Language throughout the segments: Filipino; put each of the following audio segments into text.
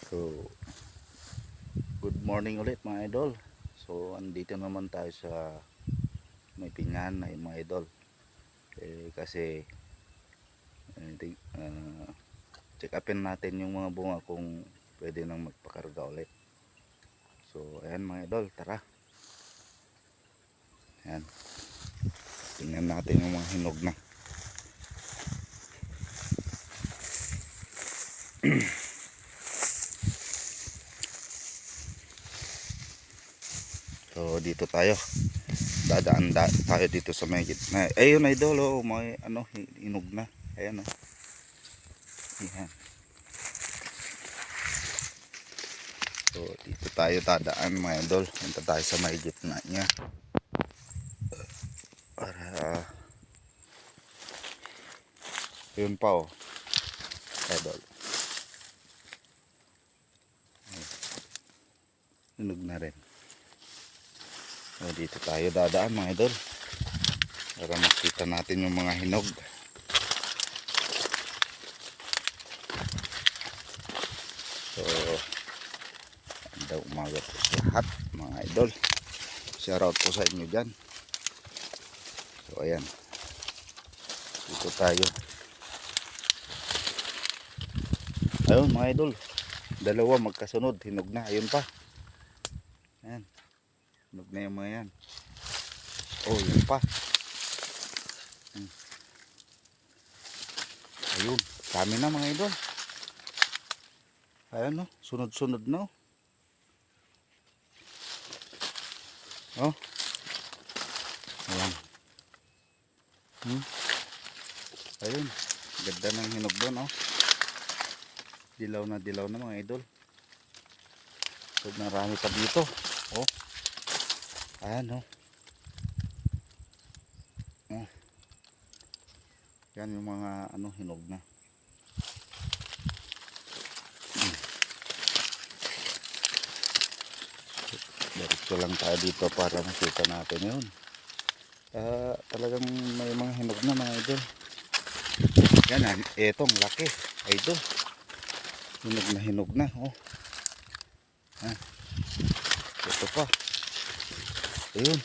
So, good morning ulit mga idol. So, andito naman tayo sa may pingan na mga idol. Kasi check upin natin yung mga bunga kung pwede nang magpakarga ulit. So, ayan mga idol, tara. Ayan. Tingnan natin yung mga hinog na. So, dito tayo. Dadaan tayo dito sa may gitna. Ayun idol, oh, may hinog na. Ayan oh. Ayan. So, dito tayo dadaan mga idol. Punta tayo sa may gitna niya. Para yun pa oh. Idol. Hinog na rin. So, dito tayo dadaan mga idol. Para makita natin yung mga hinog. So, umaga po sa lahat mga idol. Shoutout po sa inyo dyan. So ayan, dito tayo. Ayun mga idol, dalawa magkasunod, hinog na. Ayun pa, ayan, hinog na yung mga yan. Oh, yun pa. Ayun, dami na mga idol. Ayan oh, sunod-sunod na oh. Oh. Ayan. Ayun. Ganda ng hinog doon oh. Dilaw na mga idol. So marami pa dito. Oh. Ayan oh. Oh. Yan yung mga hinog na. Diretso lang tayo dito para makita natin yun. Talagang may mga hinog na mga idol. Yan, etong laki idol. Hinog na oh. Ito pa. Ayun.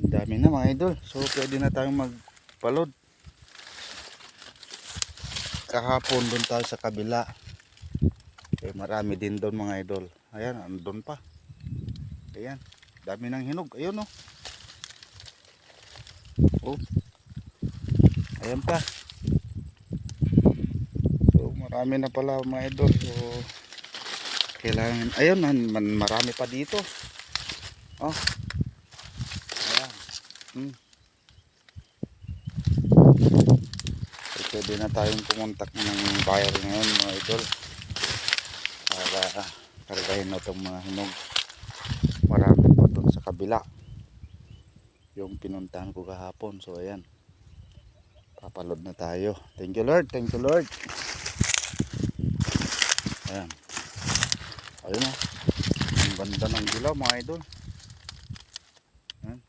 Dami na mga idol. So pwede na tayong magpalod. Kahapon doon tayo sa kabila. Marami din doon mga idol. Ayan, andun pa. Ayan, dami ng hinog. Ayun oh. Oh. Ayan pa. So marami na pala mga idol. So kailangan, ayun, marami pa dito. Oh. Ayan. So, pwede na tayong pumuntak ng buyer ngayon mga idol. Para kargahin na itong mga hinog. Marami pa doon sa kabila. Yung pinuntahan ko kahapon. So ayan. Papalod na tayo. Thank you Lord. Thank you Lord. Ayan. Ayun o. Ang ganda ng dilaw mga idol. Ayan.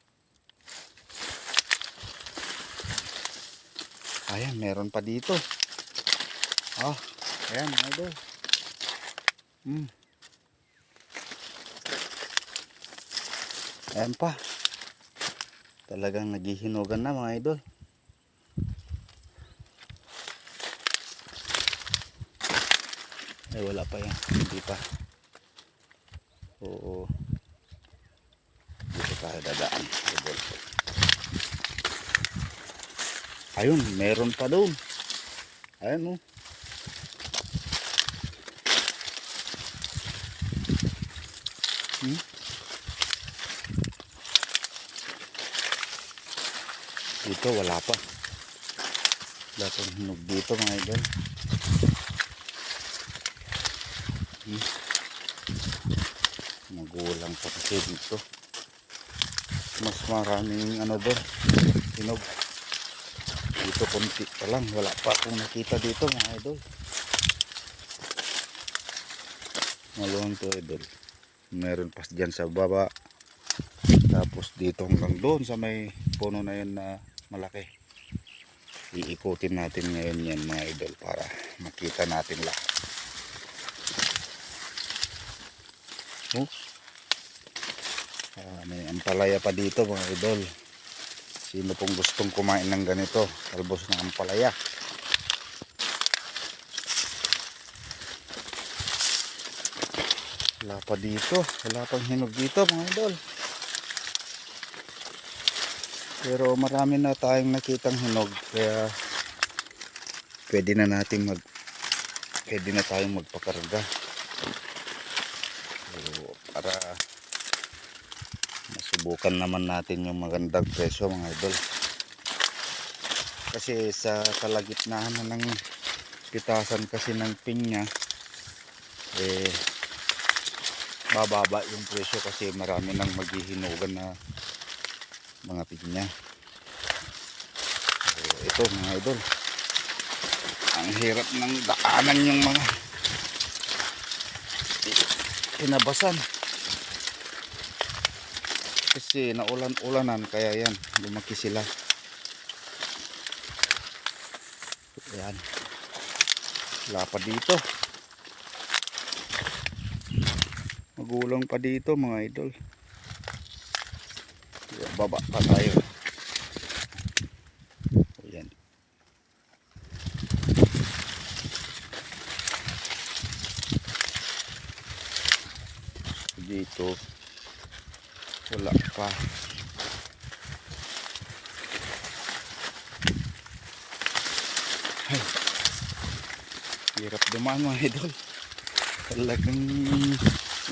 Ayan. Meron pa dito. Oh. Ayan mga idol. Ayan pa. Talagang naghihinugan na mga idol. Ay wala pa yan. Hindi pa. Oo. Dito tayo dadaan. Ayun. Meron pa doon. Ayan o. Dito wala pa. Wala pang hinog dito mga idol. Magulang pa kasi dito. Mas maraming doon. Hinog. Dito konti pa lang. Wala pa akong nakita dito mga idol. Maluwang to idol. Meron pa dyan sa baba. Tapos dito hanggang doon sa may puno na yun na malaki. Iikutin natin ngayon yan mga idol para makita natin lahat. Oh, may ampalaya pa dito mga idol. Sino pong gustong kumain ng ganito, talbos ng ampalaya? Wala pa dito, wala pang hinog dito mga idol. Pero marami na tayong nakitang hinog, kaya pwede na tayong magpakarga. So, para masubukan naman natin yung magandang presyo mga idol. Kasi sa kalagitnaan na ng pitasan kasi ng pinya, bababa yung presyo kasi marami nang maghihinugan na mga pinya. So, ito mga idol, ang hirap ng daanan yung mga pinabasan kasi naulan-ulanan, kaya yan, lumaki sila. Ayan, wala pa dito, magulang pa dito mga idol. Baba pa tayo. Ayan, dito wala pa. Ay, hirap dumaan mga idol. Talagang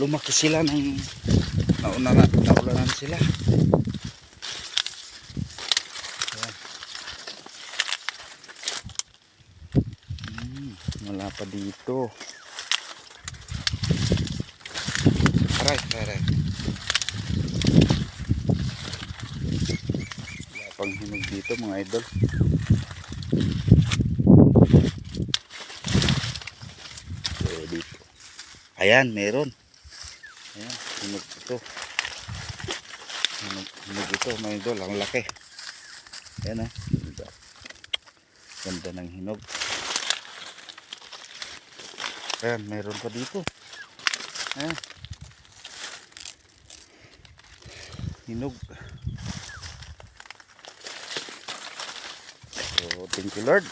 lumaki sila ng naulanan sila. Wala pa dito. Aray. Wala pang hinog dito mga idol. So, dito. Ayan, meron. Ayan, hinog ito. Hinog ito mga idol, ang laki. Ayan, ganda ng hinog. Ayan, meron pa dito. Ayan, hinog. So, thank you Lord.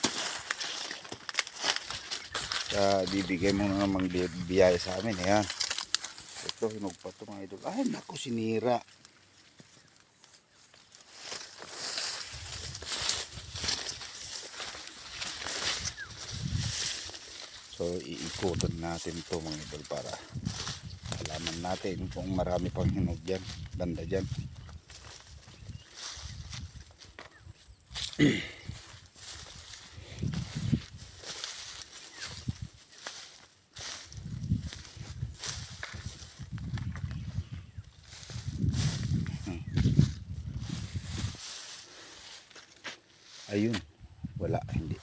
Bibigay mo na namang biyaya sa amin. Ayan, ito hinog pa ito mga idol. Ay naku, sinira. So iikutan natin ito mga idol para alaman natin kung marami pang hinog dyan, banda dyan. Ayun, wala, hindi.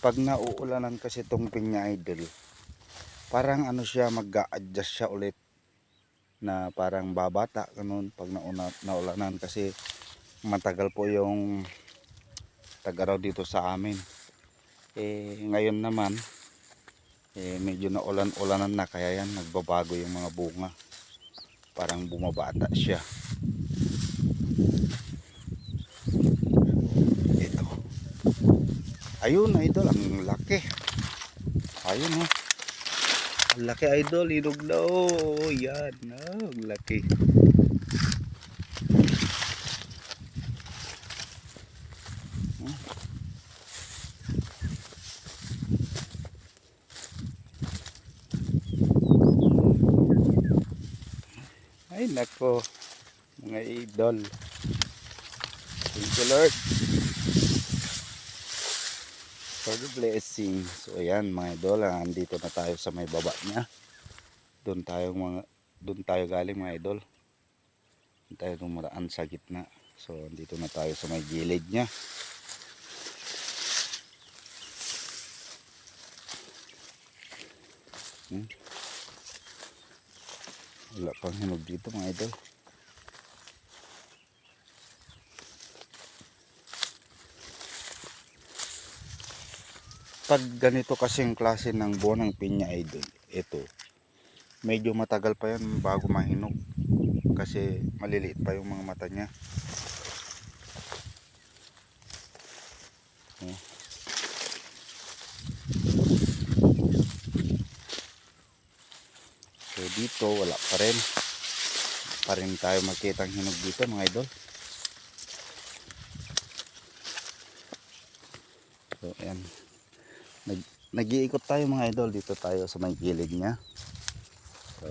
Pag nauulanan kasi itong pinya idol, parang ano siya, mag-a-adjust siya ulit na parang babata ganun pag naulanan kasi matagal po yung tag-araw dito sa amin. Ngayon naman medyo naulan-ulanan na, kaya yan nagbabago yung mga bunga, parang bumabata siya. Ito, ayun idol, ang laki. Ayun oh, ang laki idol, hinog na oh. Yan, ang laki. Ay nako mga idol, thank you Lord for the blessing. So ayan mga idol, andito na tayo sa may baba niya. Doon tayo galing mga idol. Doon tayo dumaraan sa gitna. So andito na tayo sa may gilid niya. Wala pang hinog dito mga idol. pag ganito kasing klase ng buwan ng pinya idol, ito medyo matagal pa yan bago mahinog kasi maliliit pa yung mga mata niya. So dito wala pa rin tayo makitang hinog dito mga idol. So ayan, nag-iikot tayo mga idol, dito tayo sa may gilid niya. So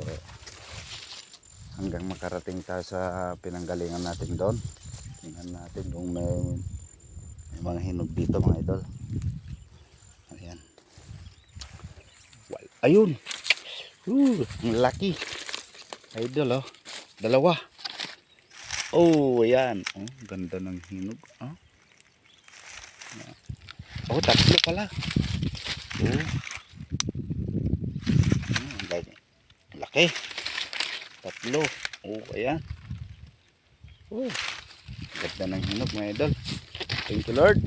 hanggang makarating tayo sa pinanggalingan natin doon. Tingnan natin kung may mga hinog dito mga idol. Ayan. Ayun. Ang laki. Idol oh. Dalawa. Oh, ayan. Oh, ganda ng hinog. Oh. Oh, tatlo pala. Oh. Laki. Tatlo. Oh, ayan. Oh. Ganda ng hinog mga idol. Thank you Lord.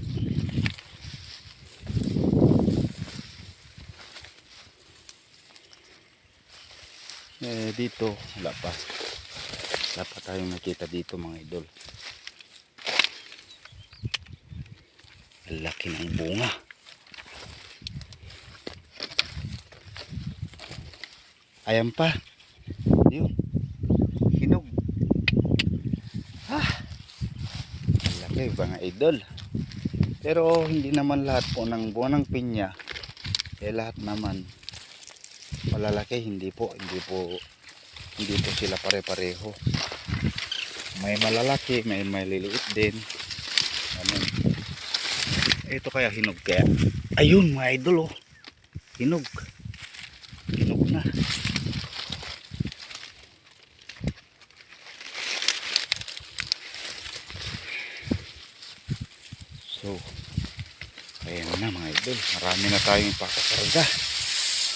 Dito wala pa tayong nakita dito mga idol. Ang laki ng bunga. Ayan pa yun, hinog. Ang laki mga idol. Pero hindi naman lahat po ng buwan ng pinya lahat naman malalaki. Hindi po sila pare-pareho. May malalaki, may maliliit din. Ano? Ito kaya hinog kaya. Ayun mga idol oh. Hinog na. So ayan na mga idol, marami na tayong ipakakarga.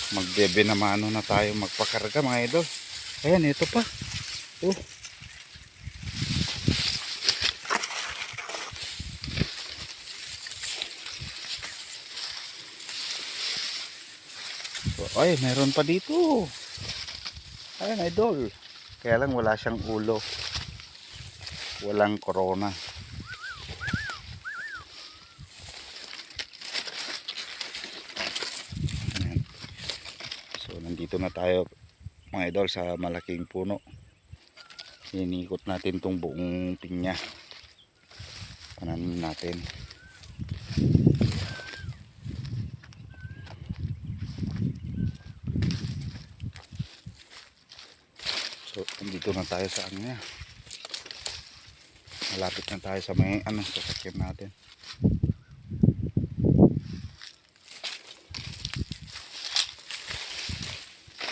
Magbebe na mano na tayo magpakarga mga idol. Ayan, ito pa. Oh. So, ay, meron pa dito. Ayan idol. Kaya lang wala siyang ulo. Walang corona. Ayan. So, nandito na tayo mga idol sa malaking puno. Inikot natin tong buong pinya. Pananim natin. So dito na tayo sa ano niya. Malapit na tayo sa may sasakyan natin.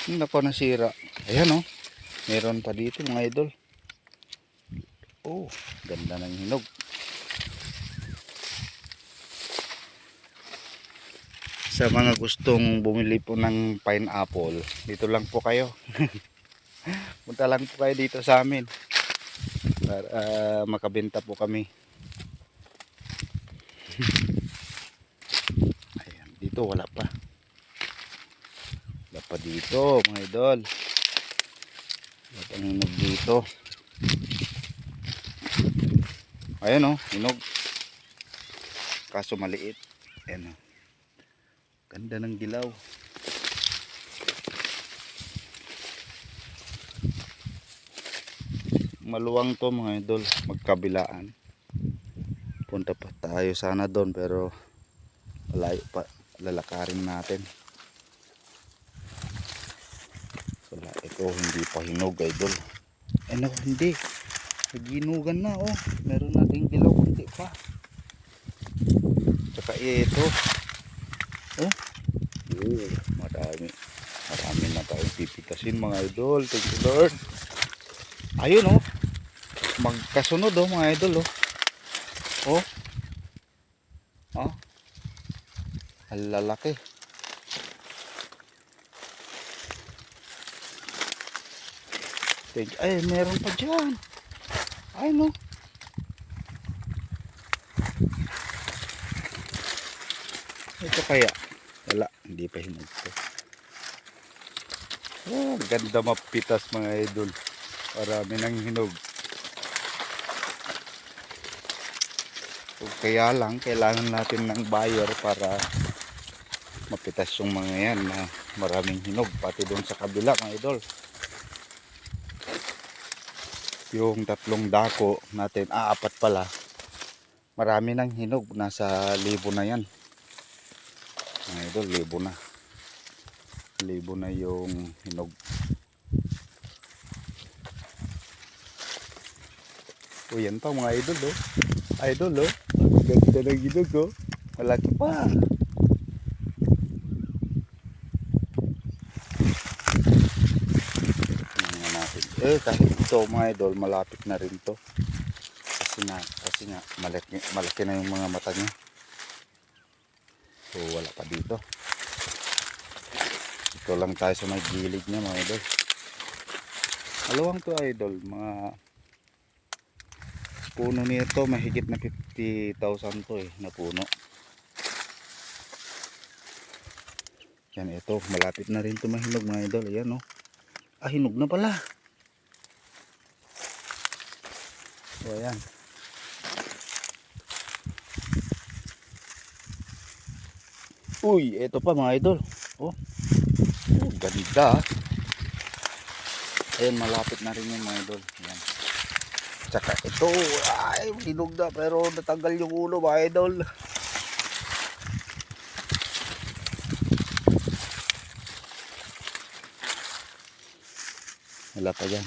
Hindi na po nasira. Ayan oh. Meron pa dito mga idol. Oh, ganda ng hinog. Sa mga gustong bumili po ng pineapple, dito lang po kayo. Punta lang po kayo dito sa amin para makabenta po kami. Ayan, dito wala pa. Wala pa dito mga idol. Wala pa hinog dito. Ayan oh, hinog. Kaso maliit. Ayan oh. Ganda ng dilaw. Maluwang to mga idol, magkabilaan. Punta pa tayo sana doon pero malayo pa, lalakarin natin. Wala, ito hindi pa hinog idol. Ano, hindi. Naginugan na oh. Meron nating dilaw kunti pa. Tsaka ito. Oh. Marami na tayong pipitasin mga idol. Thank you Lord. Ayun oh. Magkasunod oh mga idol oh. Oh. Oh. Ang lalaki. Ay, meron pa dyan. Ay no. Ito kaya? Wala, hindi pa hinog to. Oh, ganda mapitas mga idol. Marami nang hinog. So, kaya lang, kailangan natin ng buyer para mapitas yung mga yan na maraming hinog. Pati doon sa kabila mga idol. Yung tatlong dako natin, apat pala. Marami nang hinog. Nasa 1,000 na yan. Mga idol, 1,000 na. 1,000 na yung hinog. O yan pa mga idol oh. Idol oh. Ganda ng hinog oh. Malaki pa. Tingnan natin. Kahit ito mga idol, malapit na rin to. Kasi nga malaki na yung mga mata niya. So wala pa dito. Ito lang tayo sa may gilid niya mga idol. Maluwang to idol. Mga puno nito mahigit na 50,000 to na puno. Yan ito. Malapit na rin to mahinog mga idol. Ayan oh. Hinog na pala. So ayan. Uy, ito pa mga idol. Oh, ganda. Ayan, malapit na rin yan mga idol. Ayan. Tsaka ito, ay, hinog na pero natanggal yung ulo mga idol. Wala pa dyan.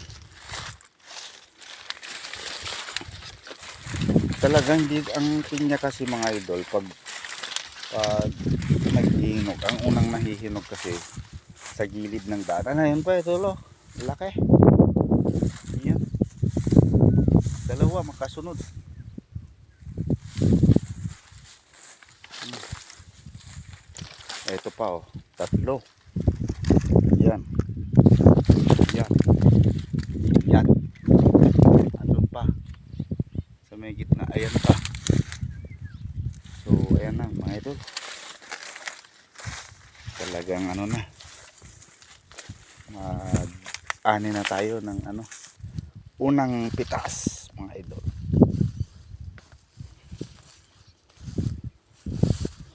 Talagang ang pinya kasi mga idol, pag naghihinog, ang unang nahihinog kasi sa gilid ng daan. Ayun pa ito lo, laki. Ayan. Dalawa makasunod. Ito pa oh, 3. Yan. Yan. Yan. Andun pa. Sa may gitna, ayan pa. So ayan na mga idol. Talagang ano na. Mag-ani na tayo ng unang pitas mga idol.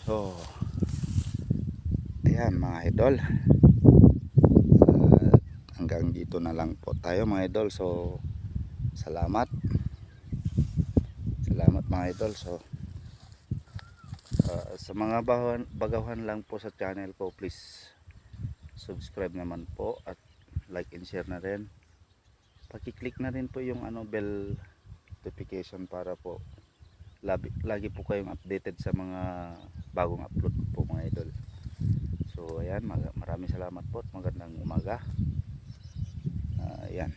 So ayan mga idol. Hanggang dito na lang po tayo mga idol. So salamat mga idol. So sa mga bagawan lang po sa channel ko, please subscribe naman po at like and share na rin. Paki-click na rin po yung bell notification para po lagi po kayong updated sa mga bagong upload po mga idol. So ayan, maraming salamat po at magandang umaga. Ayan.